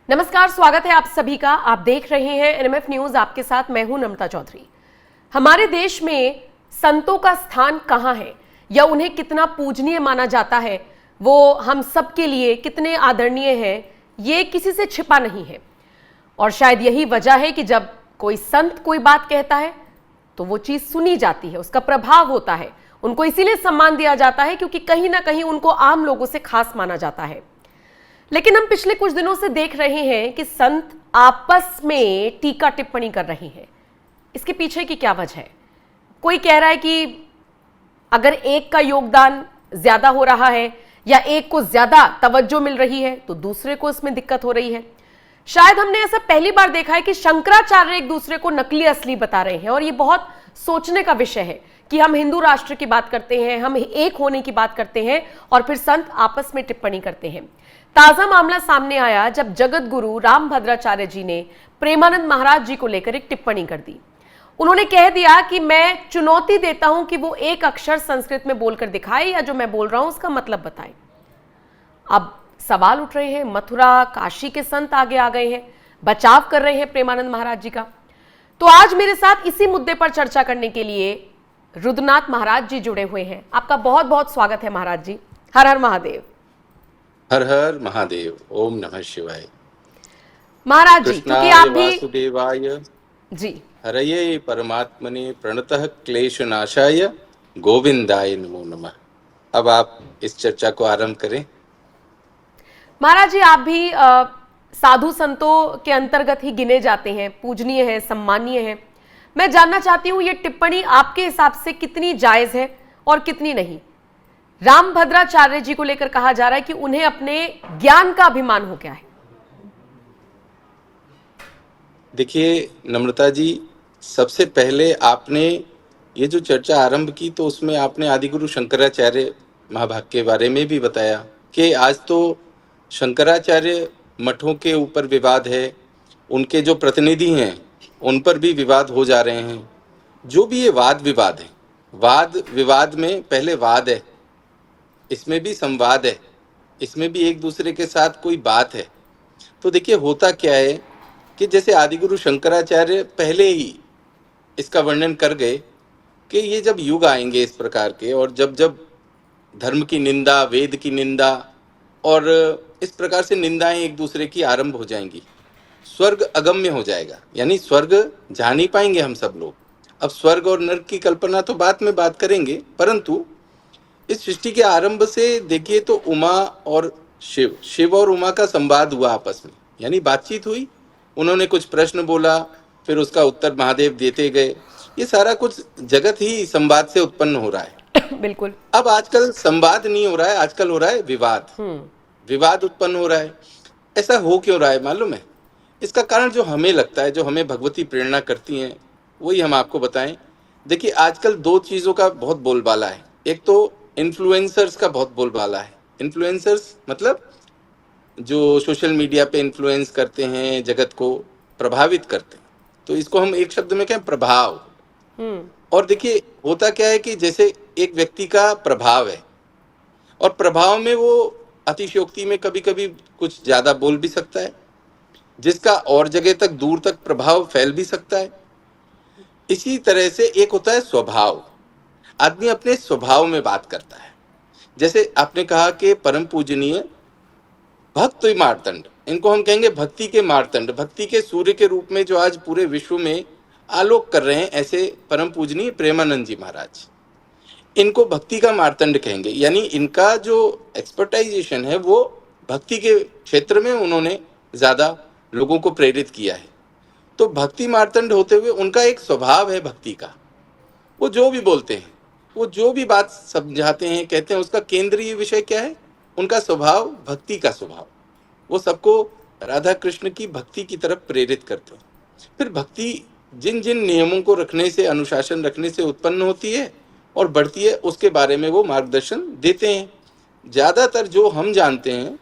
नमस्कार, स्वागत है आप सभी का। आप देख रहे हैं एनएमएफ न्यूज, आपके साथ मैं हूं नम्रता चौधरी। हमारे देश में संतों का स्थान कहां है या उन्हें कितना पूजनीय माना जाता है, वो हम सब के लिए कितने आदरणीय हैं, ये किसी से छिपा नहीं है। और शायद यही वजह है कि जब कोई संत कोई बात कहता है तो वो चीज सुनी जाती है, उसका प्रभाव होता है। उनको इसीलिए सम्मान दिया जाता है क्योंकि कहीं ना कहीं उनको आम लोगों से खास माना जाता है। लेकिन हम पिछले कुछ दिनों से देख रहे हैं कि संत आपस में टीका टिप्पणी कर रहे हैं। इसके पीछे की क्या वजह है? कोई कह रहा है कि अगर एक का योगदान ज्यादा हो रहा है या एक को ज्यादा तवज्जो मिल रही है तो दूसरे को इसमें दिक्कत हो रही है। शायद हमने ऐसा पहली बार देखा है कि शंकराचार्य एक दूसरे को नकली असली बता रहे हैं। और ये बहुत सोचने का विषय है कि हम हिंदू राष्ट्र की बात करते हैं, हम एक होने की बात करते हैं और फिर संत आपस में टिप्पणी करते हैं। ताजा मामला सामने आया जब जगत गुरु रामभद्राचार्य जी ने प्रेमानंद महाराज जी को लेकर एक टिप्पणी कर दी। उन्होंने कह दिया कि मैं चुनौती देता हूं कि वो एक अक्षर संस्कृत में बोलकर दिखाए या जो मैं बोल रहा हूं उसका मतलब बताए। अब सवाल उठ रहे हैं, मथुरा काशी के संत आगे आ गए हैं, बचाव कर रहे हैं प्रेमानंद महाराज जी का। तो आज मेरे साथ इसी मुद्दे पर चर्चा करने के लिए रुद्रनाथ महाराज जी जुड़े हुए हैं। आपका बहुत बहुत स्वागत है महाराज जी। हर हर महादेव। हर हर महादेव। ओम नमः शिवाय। महाराज जी, क्योंकि आप भी वासुदेवाय जी हरये परमात्मने प्रणतः क्लेशनाशाय गोविंदाय नमो नमः। अब आप इस चर्चा को आरंभ करें। महाराज जी, आप भी साधु संतों के अंतर्गत ही गिने जाते हैं, पूजनीय हैं, सम्मानीय हैं। मैं जानना चाहती हूं ये टिप्पणी आपके हिसाब से कितनी जायज है और कितनी नहीं। रामभद्राचार्य जी को लेकर कहा जा रहा है कि उन्हें अपने ज्ञान का अभिमान हो गया है। देखिए नम्रता जी, सबसे पहले आपने ये जो चर्चा आरंभ की तो उसमें आपने आदिगुरु शंकराचार्य महाभाग के बारे में भी बताया कि आज तो शंकराचार्य मठों के ऊपर विवाद है, उनके जो प्रतिनिधि हैं उन पर भी विवाद हो जा रहे हैं। जो भी ये वाद विवाद है, वाद विवाद में पहले वाद है, इसमें भी संवाद है, इसमें भी एक दूसरे के साथ कोई बात है। तो देखिए होता क्या है कि जैसे आदिगुरु शंकराचार्य पहले ही इसका वर्णन कर गए कि ये जब युग आएंगे इस प्रकार के, और जब जब धर्म की निंदा, वेद की निंदा और इस प्रकार से निंदाएं एक दूसरे की आरंभ हो जाएंगी, स्वर्ग अगम्य हो जाएगा, यानी स्वर्ग जा नहीं पाएंगे हम सब लोग। अब स्वर्ग और नरक की कल्पना तो बाद में बात करेंगे, परंतु इस सृष्टि के आरंभ से देखिए तो उमा और शिव और उमा का संवाद हुआ आपस में, यानी बातचीत हुई। उन्होंने कुछ प्रश्न बोला, फिर उसका उत्तर महादेव देते गए। ये सारा कुछ जगत ही संवाद से उत्पन्न हो रहा है। बिल्कुल। अब आजकल संवाद नहीं हो रहा है, आजकल हो रहा है विवाद। विवाद उत्पन्न हो रहा है। ऐसा हो क्यों रहा है मालूम है? इसका कारण जो हमें लगता है, जो हमें भगवती प्रेरणा करती हैं, वही हम आपको बताएं। देखिए आजकल दो चीजों का बहुत बोलबाला है। एक तो इन्फ्लुएंसर्स का बहुत बोलबाला है। इन्फ्लुएंसर्स मतलब जो सोशल मीडिया पे इन्फ्लुएंस करते हैं, जगत को प्रभावित करते हैं। तो इसको हम एक शब्द में कहें प्रभाव। और देखिए होता क्या है कि जैसे एक व्यक्ति का प्रभाव है और प्रभाव में वो अतिशयोक्ति में कभी कभी कुछ ज्यादा बोल भी सकता है, जिसका और जगह तक दूर तक प्रभाव फैल भी सकता है। इसी तरह से एक होता है स्वभाव। आदमी अपने स्वभाव में बात करता है। जैसे आपने कहा कि परम पूजनीय भक्त मार्तंड, इनको हम कहेंगे भक्ति के मार्तंड, भक्ति के सूर्य के रूप में जो आज पूरे विश्व में आलोक कर रहे हैं, ऐसे परम पूजनीय प्रेमानंद जी महाराज, इनको भक्ति का मार्तंड कहेंगे। यानी इनका जो एक्सपर्टाइजेशन है वो भक्ति के क्षेत्र में उन्होंने ज्यादा लोगों को प्रेरित किया है। तो भक्ति मार्तंड होते हुए उनका एक स्वभाव है भक्ति का। वो जो भी बोलते हैं, वो जो भी बात समझाते हैं, कहते हैं, उसका केंद्रीय विषय क्या है? उनका स्वभाव भक्ति का स्वभाव। वो सबको राधा कृष्ण की भक्ति की तरफ प्रेरित करते हैं। फिर भक्ति जिन जिन नियमों को रखने से, अनुशासन रखने से उत्पन्न होती है और बढ़ती है, उसके बारे में वो मार्गदर्शन देते हैं। ज्यादातर जो हम जानते हैं,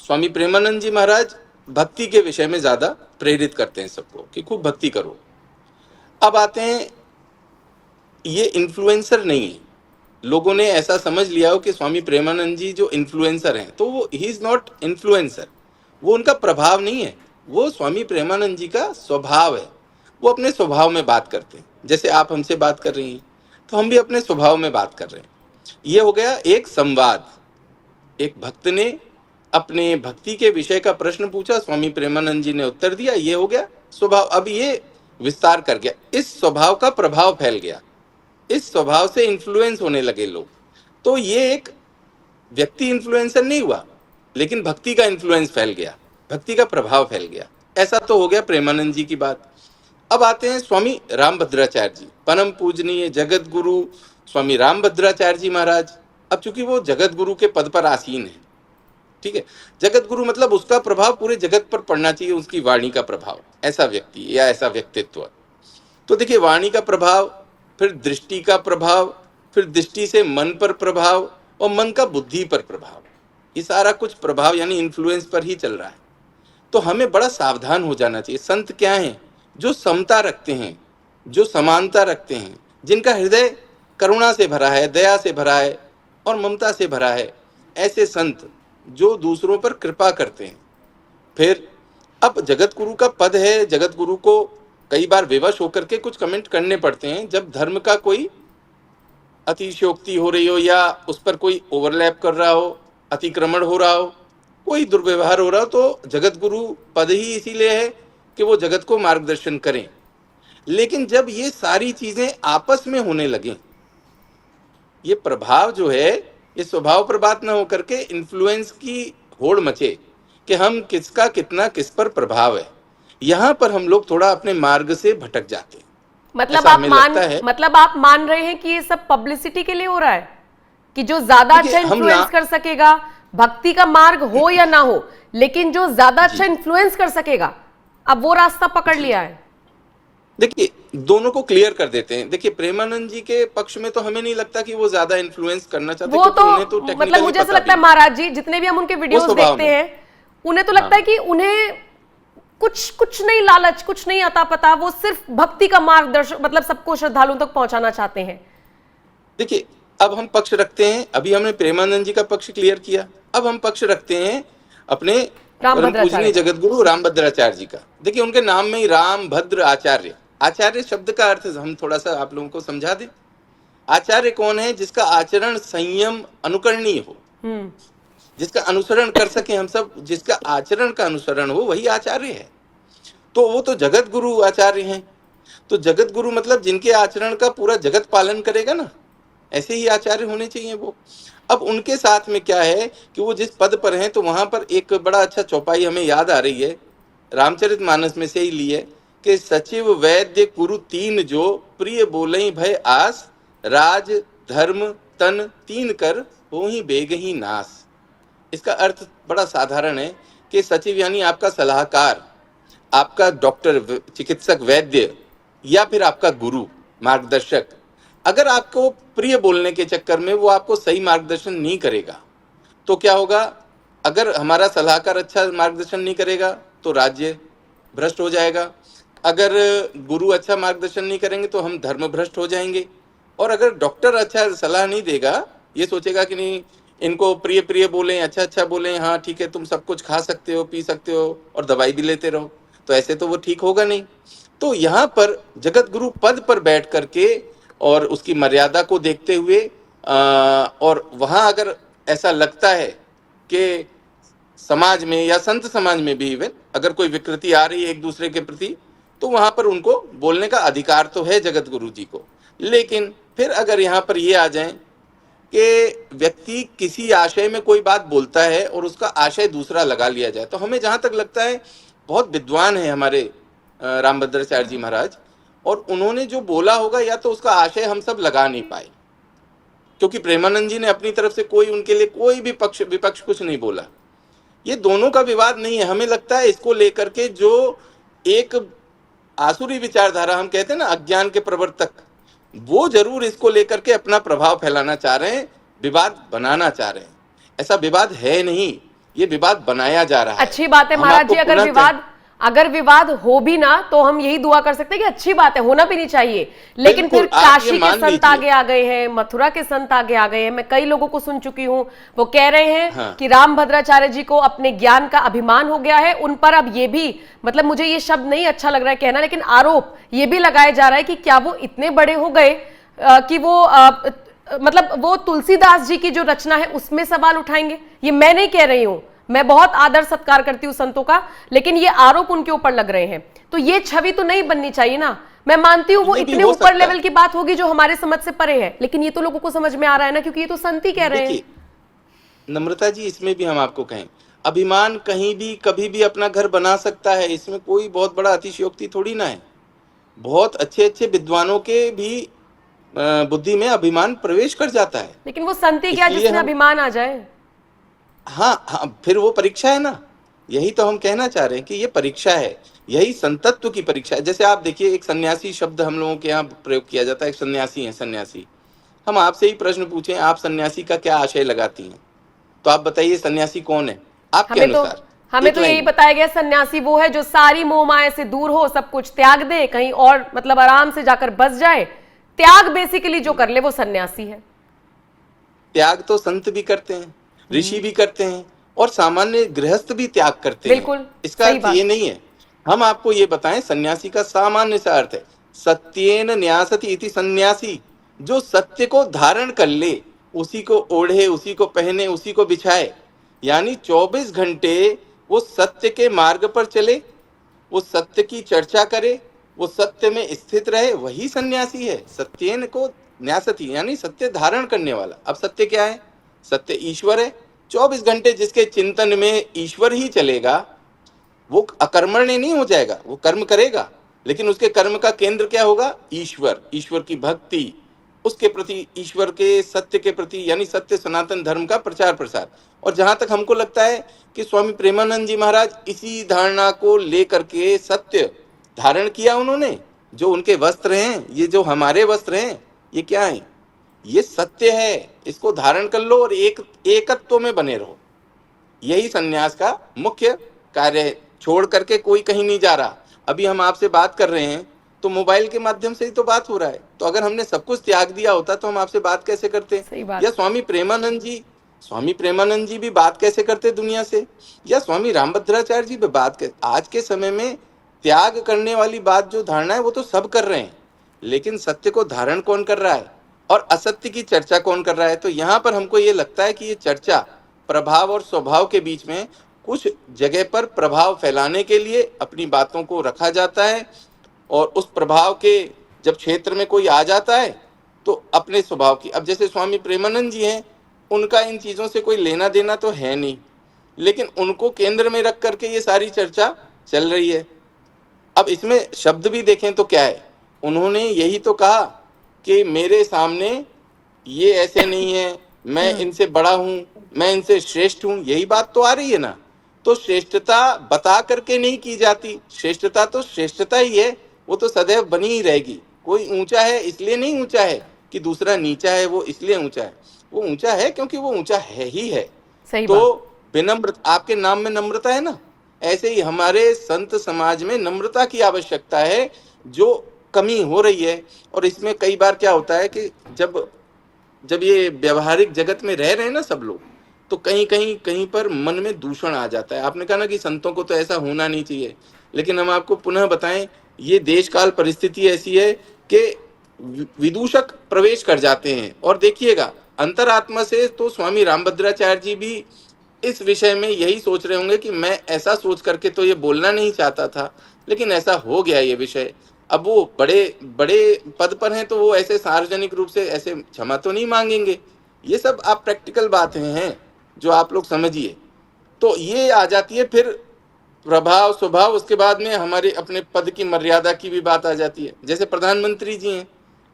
स्वामी प्रेमानंद जी महाराज भक्ति के विषय में ज्यादा प्रेरित करते हैं सबको कि खूब भक्ति करो। अब आते हैं, ये इन्फ्लुएंसर नहीं है। लोगों ने ऐसा समझ लिया हो कि स्वामी प्रेमानंद जी जो इन्फ्लुएंसर हैं, तो वो ही इज नॉट इन्फ्लुएंसर। वो उनका प्रभाव नहीं है, वो स्वामी प्रेमानंद जी का स्वभाव है। वो अपने स्वभाव में बात करते हैं, जैसे आप हमसे बात कर रही हैं तो हम भी अपने स्वभाव में बात कर रहे हैं। ये हो गया एक संवाद। एक भक्त ने अपने भक्ति के विषय का प्रश्न पूछा, स्वामी प्रेमानंद जी ने उत्तर दिया, ये हो गया स्वभाव। अब ये विस्तार कर गया, इस स्वभाव का प्रभाव फैल गया, इस स्वभाव से इन्फ्लुएंस होने लगे लोग। तो ये एक व्यक्ति इन्फ्लुएंसर नहीं हुआ, लेकिन भक्ति का इन्फ्लुएंस फैल गया, भक्ति का प्रभाव फैल गया। ऐसा तो हो गया प्रेमानंद जी की बात। अब आते हैं स्वामी रामभद्राचार्य जी, परम पूजनीय जगत गुरु स्वामी रामभद्राचार्य जी महाराज। अब चूंकि वो जगत गुरु के पद पर आसीन है, ठीक है, जगत गुरु मतलब उसका प्रभाव पूरे जगत पर पड़ना चाहिए, उसकी वाणी का प्रभाव, ऐसा व्यक्ति या ऐसा व्यक्तित्व। तो देखिए, वाणी का प्रभाव, फिर दृष्टि का प्रभाव, फिर दृष्टि से मन पर प्रभाव, और मन का बुद्धि पर प्रभाव, ये सारा कुछ प्रभाव यानी इन्फ्लुएंस पर ही चल रहा है। तो हमें बड़ा सावधान हो जाना चाहिए। संत क्या हैं? जो समता रखते हैं, जो समानता रखते हैं, जिनका हृदय करुणा से भरा है, दया से भरा है और ममता से भरा है, ऐसे संत जो दूसरों पर कृपा करते हैं। फिर अब जगत गुरु का पद है, जगत गुरु को कई बार विवश होकर के कुछ कमेंट करने पड़ते हैं। जब धर्म का कोई अतिशयोक्ति हो रही हो या उस पर कोई ओवरलैप कर रहा हो, अतिक्रमण हो रहा हो, कोई दुर्व्यवहार हो रहा हो, तो जगत गुरु पद ही इसीलिए है कि वो जगत को मार्गदर्शन करें। लेकिन जब ये सारी चीजें आपस में होने लगे, ये प्रभाव जो है, ये स्वभाव पर बात ना होकर के इन्फ्लुएंस की होड़ मचे कि हम किसका कितना किस पर प्रभाव है, यहाँ पर हम लोग थोड़ा अपने मार्ग से भटक जाते हैं। मतलब आप मान रहे हैं कि ये सब पब्लिसिटी के लिए हो रहा है, कि जो ज्यादा अच्छा इन्फ्लुएंस कर सकेगा, भक्ति का मार्ग हो या ना हो, लेकिन जो ज्यादा अच्छा इन्फ्लुएंस कर सकेगा, अब वो रास्ता पकड़ लिया है। देखिए, दोनों को क्लियर कर देते हैं। देखिए, प्रेमानंद जी के पक्ष में तो हमें नहीं लगता कि वो ज्यादा इन्फ्लुएंस करना चाहते, वो तो मतलब मुझे ऐसा लगता है महाराज जी, जितने भी हम उनके वीडियोस देखते हैं, उन्हें तो लगता है कि उन्हें कुछ नहीं लालच, कुछ नहीं आता पता, वो सिर्फ भक्ति का मार्गदर्शन, मतलब सबको श्रद्धालुओं तक पहुंचाना चाहते हैं। देखिए, अब हम पक्ष रखते हैं, अभी हमने प्रेमानंद जी का पक्ष क्लियर किया, अब हम पक्ष रखते हैं अपने परम पूजनीय जगत गुरु रामभद्राचार्य जी का। देखिए, उनके नाम में ही राम भद्र आचार्य, आचार्य शब्द का अर्थ हम थोड़ा सा आप लोगों को समझा दें। आचार्य कौन है? जिसका आचरण संयम अनुकरणीय हो, जिसका अनुसरण कर सके हम सब, जिसका आचरण का अनुसरण हो, वही आचार्य है। तो वो तो जगत गुरु आचार्य हैं। तो जगत गुरु मतलब जिनके आचरण का पूरा जगत पालन करेगा ना, ऐसे ही आचार्य होने चाहिए वो। अब उनके साथ में क्या है कि वो जिस पद पर हैं, तो वहां पर एक बड़ा अच्छा चौपाई हमें याद आ रही है, रामचरितमानस में से ही ली है कि सचिव वैद्य कुरु तीन जो, प्रिय बोलई भय आस, राज धर्म तन तीन कर हो ही बेग ही नास। इसका अर्थ बड़ा साधारण है कि सचिव यानी आपका सलाहकार, आपका डॉक्टर, चिकित्सक, वैद्य, या फिर आपका गुरु, मार्गदर्शक, अगर आपको प्रिय बोलने के चक्कर में वो आपको सही मार्गदर्शन नहीं करेगा, तो क्या होगा? अगर हमारा सलाहकार अच्छा मार्गदर्शन नहीं करेगा तो राज्य भ्रष्ट हो जाएगा, अगर गुरु अच्छा मार्गदर्शन नहीं करेंगे तो हम धर्म भ्रष्ट हो जाएंगे, और अगर डॉक्टर अच्छा सलाह नहीं देगा, ये सोचेगा कि नहीं इनको प्रिय प्रिय बोलें, अच्छा अच्छा बोलें, हाँ ठीक है तुम सब कुछ खा सकते हो, पी सकते हो और दवाई भी लेते रहो, तो ऐसे तो वो ठीक होगा नहीं। तो यहाँ पर जगत गुरु पद पर बैठ करके और उसकी मर्यादा को देखते हुए, और वहाँ अगर ऐसा लगता है कि समाज में या संत समाज में भी इवन अगर कोई विकृति आ रही है एक दूसरे के प्रति, तो वहाँ पर उनको बोलने का अधिकार तो है जगत गुरु जी को। लेकिन फिर अगर यहाँ पर ये आ जाए कि व्यक्ति किसी आशय में कोई बात बोलता है और उसका आशय दूसरा लगा लिया जाए, तो हमें जहाँ तक लगता है बहुत विद्वान है हमारे रामभद्राचार्य जी महाराज, और उन्होंने जो बोला होगा या तो उसका आशय हम सब लगा नहीं पाए, क्योंकि प्रेमानंद जी ने अपनी तरफ से कोई उनके लिए कोई भी पक्ष विपक्ष कुछ नहीं बोला। ये दोनों का विवाद नहीं है। हमें लगता है इसको लेकर के जो एक आसुरी विचारधारा, हम कहते हैं ना अज्ञान के प्रवर्तक, वो जरूर इसको लेकर के अपना प्रभाव फैलाना चाह रहे हैं, विवाद बनाना चाह रहे हैं। ऐसा विवाद है नहीं, ये विवाद बनाया जा रहा है। अच्छी बात है महाराज जी, अगर विवाद अगर विवाद हो भी ना तो हम यही दुआ कर सकते हैं कि अच्छी बात है, होना भी नहीं चाहिए। लेकिन फिर बिल्कुल, आप काशी ये के मान संत आगे लीजिए। आ गए हैं, मथुरा के संत आगे आ गए हैं। मैं कई लोगों को सुन चुकी हूं, वो कह रहे हैं हाँ, कि रामभद्राचार्य जी को अपने ज्ञान का अभिमान हो गया है। उन पर अब ये भी, मतलब मुझे ये शब्द नहीं अच्छा लग रहा है कहना, लेकिन आरोप ये भी लगाया जा रहा है कि क्या वो इतने बड़े हो गए कि वो मतलब वो तुलसीदास जी की जो रचना है उसमें सवाल उठाएंगे। ये मैं नहीं कह रही हूं, मैं बहुत आदर सत्कार करती हूं संतों का, लेकिन ये आरोप उनके ऊपर लग रहे हैं। तो ये छवि तो नहीं बननी चाहिए ना। मैं मानती हूं वो ये भी इतने हो ऊपर सकता लेवल है। की बात होगी जो हमारे समझ से परे है, लेकिन ये तो लोगों को समझ में आ रहा है ना, क्योंकि ये तो संत ही कह रहे हैं। देखिए नम्रता जी, इसमें भी हम आपको कहें, अभिमान कहीं भी कभी भी अपना घर बना सकता है, इसमें कोई बहुत बड़ा अतिशयोक्ति थोड़ी ना है। बहुत अच्छे अच्छे विद्वानों के भी बुद्धि में अभिमान प्रवेश कर जाता है। लेकिन वो संत ही क्या इसलिए जिसमें हम, अभिमान आ जाए। हाँ हाँ, फिर वो परीक्षा है ना। यही तो हम कहना चाह रहे हैं कि ये परीक्षा है, यही संतत्व की परीक्षा है। जैसे आप देखिए, एक सन्यासी शब्द हम लोगों के यहाँ प्रयोग किया जाता है। एक सन्यासी है, सन्यासी। हम आपसे ही प्रश्न पूछें, आप सन्यासी का क्या आशय लगाती हैं, तो आप बताइए सन्यासी कौन है आपके हमें तो अनुसार, हमें एक तो यही लाइन में। बताया गया, सन्यासी वो है जो सारी मोह माया से दूर हो, सब कुछ त्याग दे, कहीं और मतलब आराम से जाकर बस जाए। त्याग बेसिकली जो कर ले वो सन्यासी है। त्याग तो संत भी करते हैं, ऋषि भी करते हैं, और सामान्य गृहस्थ भी त्याग करते हैं। बिल्कुल इसका सही अर्थ ये बात। नहीं है। हम आपको ये बताएं, सन्यासी का सामान्य सा अर्थ है सत्येन न्यासति इति सन्यासी। जो सत्य को धारण कर ले, उसी को ओढ़े, उसी को पहने, उसी को बिछाए, यानी 24 घंटे वो सत्य के मार्ग पर चले, वो सत्य की चर्चा करे, वो सत्य में स्थित रहे, वही सन्यासी है। सत्येन को न्यासति यानी सत्य धारण करने वाला। अब सत्य क्या है? सत्य ईश्वर है। 24 घंटे जिसके चिंतन में ईश्वर ही चलेगा, वो अकर्मण्य नहीं हो जाएगा, वो कर्म करेगा, लेकिन उसके कर्म का केंद्र क्या होगा? ईश्वर, ईश्वर की भक्ति, उसके प्रति, ईश्वर के सत्य के प्रति, यानी सत्य सनातन धर्म का प्रचार प्रसार। और जहां तक हमको लगता है कि स्वामी प्रेमानंद जी महाराज इसी धारणा को लेकर के सत्य धारण किया उन्होंने। जो उनके वस्त्र हैं, ये जो हमारे वस्त्र हैं, ये क्या है? ये सत्य है, इसको धारण कर लो और एकत्व में बने रहो। यही सन्यास का मुख्य कार्य है। छोड़ करके कोई कहीं नहीं जा रहा। अभी हम आपसे बात कर रहे हैं तो मोबाइल के माध्यम से ही तो बात हो रहा है। तो अगर हमने सब कुछ त्याग दिया होता तो हम आपसे बात कैसे करते? सही बात। या स्वामी प्रेमानंद जी भी बात कैसे करते दुनिया से? या स्वामी रामभद्राचार्य जी भी बात कैसे? आज के समय में त्याग करने वाली बात, जो धारणा है, वो तो सब कर रहे हैं, लेकिन सत्य को धारण कौन कर रहा है और असत्य की चर्चा कौन कर रहा है? तो यहाँ पर हमको ये लगता है कि ये चर्चा प्रभाव और स्वभाव के बीच में, कुछ जगह पर प्रभाव फैलाने के लिए अपनी बातों को रखा जाता है, और उस प्रभाव के जब क्षेत्र में कोई आ जाता है तो अपने स्वभाव की, अब जैसे स्वामी प्रेमानंद जी हैं, उनका इन चीजों से कोई लेना देना तो है नहीं, लेकिन उनको केंद्र में रख करके ये सारी चर्चा चल रही है। अब इसमें शब्द भी देखें तो क्या है, उन्होंने यही तो कहा कि मेरे सामने ये ऐसे नहीं है, मैं इनसे बड़ा हूं, मैं इनसे श्रेष्ठ हूं, यही बात तो आ रही है ना। तो श्रेष्ठता बता करके नहीं की जाती, श्रेष्ठता तो श्रेष्ठता ही है, वो तो सदैव बनी ही रहेगी। कोई ऊंचा है इसलिए नहीं ऊंचा है कि दूसरा नीचा है, वो इसलिए ऊंचा है। वो ऊंचा है क्योंकि वो ऊंचा है ही है। सही तो बात। विनम्र, आपके नाम में नम्रता है ना, ऐसे ही हमारे संत समाज में नम्रता की आवश्यकता है, जो कमी हो रही है। और इसमें कई बार क्या होता है कि जब ये व्यवहारिक जगत में रह रहे हैं ना सब लोग, तो कहीं पर मन में दूषण आ जाता है। आपने कहा ना कि संतों को तो ऐसा होना नहीं चाहिए, लेकिन हम आपको पुनः बताएं, ये देश काल परिस्थिति ऐसी है कि विदूषक प्रवेश कर जाते हैं। और देखिएगा, अंतरात्मा से तो स्वामी रामभद्राचार्य जी भी इस विषय में यही सोच रहे होंगे कि मैं ऐसा सोच करके तो ये बोलना नहीं चाहता था, लेकिन ऐसा हो गया ये विषय। अब वो बड़े बड़े पद पर हैं, तो वो ऐसे सार्वजनिक रूप से ऐसे क्षमा तो नहीं मांगेंगे। ये सब आप प्रैक्टिकल बातें हैं जो आप लोग समझिए। तो ये आ जाती है फिर प्रभाव स्वभाव, उसके बाद में हमारे अपने पद की मर्यादा की भी बात आ जाती है। जैसे प्रधानमंत्री जी हैं,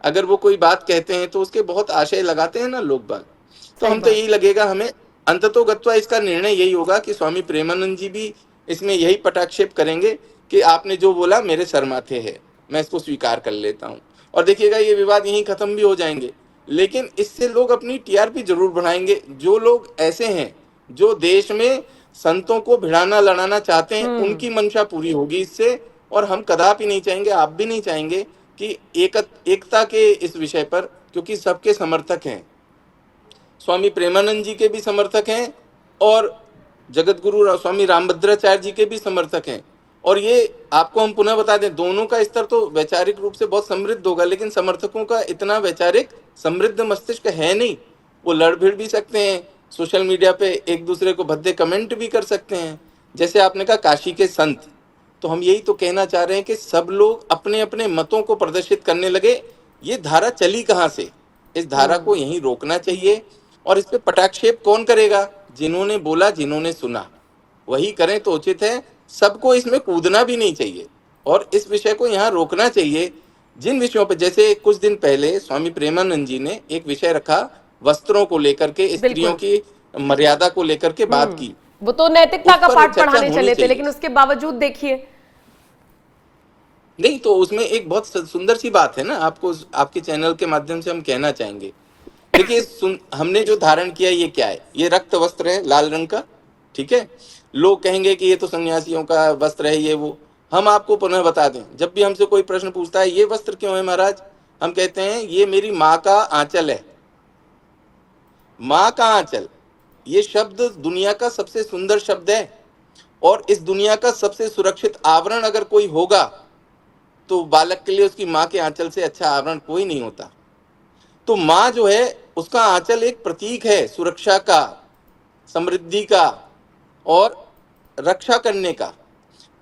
अगर वो कोई बात कहते हैं तो उसके बहुत आशय लगाते हैं ना लोग बात। तो सही हम तो बात। यही लगेगा, हमें अंततोगत्वा इसका निर्णय यही होगा कि स्वामी प्रेमानंद जी भी इसमें यही पटाक्षेप करेंगे कि आपने जो बोला मेरे सर माथे है, मैं इसको स्वीकार कर लेता हूँ। और देखिएगा, ये विवाद यहीं खत्म भी हो जाएंगे। लेकिन इससे लोग अपनी टीआरपी जरूर बढ़ाएंगे। जो लोग ऐसे हैं जो देश में संतों को भिड़ाना लड़ाना चाहते हैं, उनकी मंशा पूरी होगी इससे। और हम कदापि नहीं चाहेंगे, आप भी नहीं चाहेंगे कि एकता के इस विषय पर, क्योंकि सबके समर्थक हैं, स्वामी प्रेमानंद जी के भी समर्थक हैं और जगत गुरु स्वामी रामभद्राचार्य जी के भी समर्थक हैं। और ये आपको हम पुनः बता दें, दोनों का स्तर तो वैचारिक रूप से बहुत समृद्ध होगा, लेकिन समर्थकों का इतना वैचारिक समृद्ध मस्तिष्क है नहीं। वो लड़ भिड़ भी सकते हैं, सोशल मीडिया पे एक दूसरे को भद्दे कमेंट भी कर सकते हैं। जैसे आपने कहा काशी के संत, तो हम यही तो कहना चाह रहे हैं कि सब लोग अपने अपने मतों को प्रदर्शित करने लगे। ये धारा चली कहाँ से? इस धारा को यहीं रोकना चाहिए। और इस पे पटाक्षेप कौन करेगा? जिन्होंने बोला, जिन्होंने सुना, वही करें तो उचित है। सबको इसमें कूदना भी नहीं चाहिए और इस विषय को यहाँ रोकना चाहिए। जिन विषयों पे, जैसे कुछ दिन पहले स्वामी प्रेमानंद जी ने एक विषय रखा वस्त्रों को लेकर के, स्त्रियों की मर्यादा को लेकर के बात की। वो तो नैतिकता का पाठ पढ़ाने चले थे, लेकिन उसके बावजूद देखिए नहीं, तो उसमें एक बहुत सुंदर सी बात है ना, आपको आपके चैनल के माध्यम से हम कहना चाहेंगे। देखिए, हमने जो धारण किया ये क्या है? ये रक्त वस्त्र है, लाल रंग का, ठीक है। लोग कहेंगे कि ये तो सन्यासियों का वस्त्र है, ये वो। हम आपको पुनः बता दें, जब भी हमसे कोई प्रश्न पूछता है ये वस्त्र क्यों है महाराज, हम कहते हैं ये मेरी माँ का आंचल है। माँ का आंचल, ये शब्द दुनिया का सबसे सुंदर शब्द है और इस दुनिया का सबसे सुरक्षित आवरण अगर कोई होगा तो बालक के लिए उसकी माँ के आंचल से अच्छा आवरण कोई नहीं होता। तो माँ जो है, उसका आंचल एक प्रतीक है सुरक्षा का, समृद्धि का और रक्षा करने का।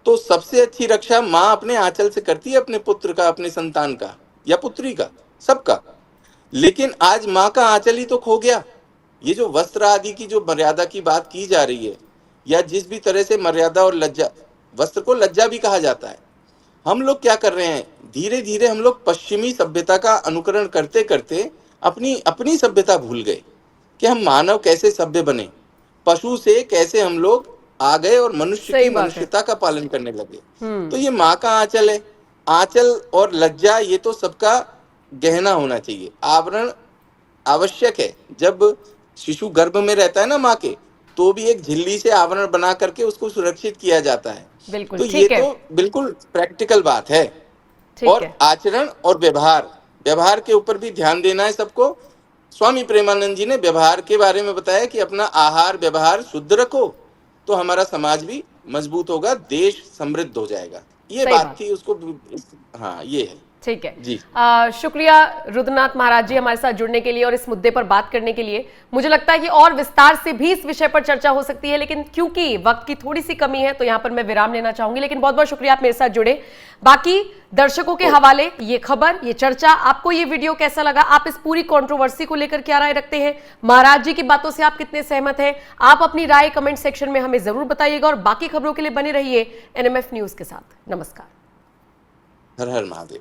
तो सबसे अच्छी रक्षा माँ अपने आंचल से करती है, अपने पुत्र का, अपने संतान का या पुत्री का, सबका। लेकिन आज माँ का आंचल ही तो खो गया। ये जो वस्त्र आदि की जो मर्यादा की बात की जा रही है, या जिस भी तरह से मर्यादा और लज्जा, वस्त्र को लज्जा भी कहा जाता है, हम लोग क्या कर रहे हैं? धीरे धीरे हम लोग पश्चिमी सभ्यता का अनुकरण करते करते अपनी सभ्यता भूल गए कि हम मानव कैसे सभ्य बने। पशु से कैसे हम लोग आ गए और मनुष्य की मनुष्यता का पालन करने लगे। तो ये माँ का आंचल है। आंचल और लज्जा ये तो सबका गहना होना चाहिए, आवरण आवश्यक है। जब शिशु गर्भ में रहता है ना माँ के, तो भी एक झिल्ली से आवरण बना करके उसको सुरक्षित किया जाता है। बिल्कुल, तो ये तो बिल्कुल प्रैक्टिकल बात है। और आचरण और व्यवहार के ऊपर भी ध्यान देना है सबको। स्वामी प्रेमानंद जी ने व्यवहार के बारे में बताया कि अपना आहार व्यवहार शुद्ध रखो तो हमारा समाज भी मजबूत होगा, देश समृद्ध हो जाएगा। ये बात थी उसको। हाँ, ये है। ठीक है जी। शुक्रिया रुद्रनाथ महाराज जी हमारे साथ जुड़ने के लिए और इस मुद्दे पर बात करने के लिए। मुझे लगता है कि और विस्तार से भी इस विषय पर चर्चा हो सकती है, लेकिन क्योंकि वक्त की थोड़ी सी कमी है तो यहां पर मैं विराम लेना चाहूंगी। लेकिन बहुत बहुत शुक्रिया, आप मेरे साथ जुड़े। बाकी दर्शकों के हवाले ये खबर, ये चर्चा, आपको ये वीडियो कैसा लगा? आप इस पूरी कंट्रोवर्सी को लेकर क्या राय रखते हैं? महाराज जी की बातों से आप कितने सहमत हैं? आप अपनी राय कमेंट सेक्शन में हमें जरूर बताइएगा और बाकी खबरों के लिए बने रहिए NMF न्यूज के साथ। नमस्कार। हर हर महादेव।